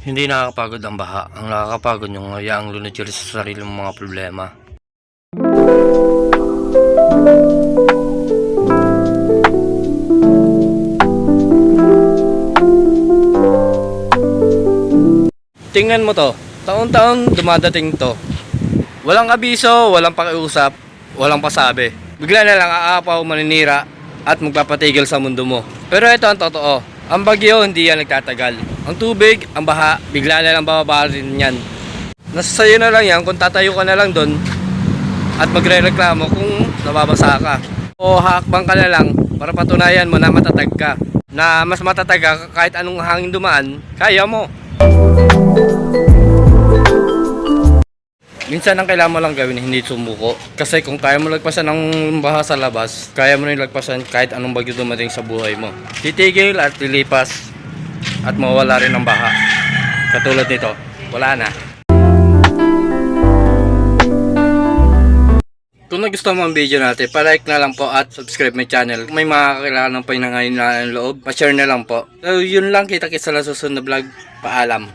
Hindi nakakapagod ang baha. Ang nakakapagod yung hayaang lunod sa sarili mong mga problema. Tingnan mo to. Taon-taon dumadating to. Walang abiso, walang pakiusap, walang pasabi. Bigla na lang aapaw, maninira at magpapatigil sa mundo mo. Pero ito ang totoo. Ang bagyo hindi yan nagtatagal. Ang tubig, ang baha, bigla na lang bababa rin yan. Nasa sayo na lang yan kung tatayo ka na lang doon at magre-reklamo kung nababasa ka. O hakbang ka na lang para patunayan mo na matatag ka. Na mas matatag ka kahit anong hangin dumaan, kaya mo. Minsan ang kailangan mo lang gawin hindi sumuko. Kasi kung kaya mo lagpasan ng baha sa labas, kaya mo rin lagpasan kahit anong bagyo dumating sa buhay mo. Titigil at lilipas at mawala rin ang baha. Katulad nito, wala na. Kung nagustuhan mo ang video natin, pa-like na lang po at subscribe my channel. Kung may mga kakilala ng pinangailangan ng loob, pa-share na lang po. So yun lang, kita-kits sa susunod na vlog. Paalam.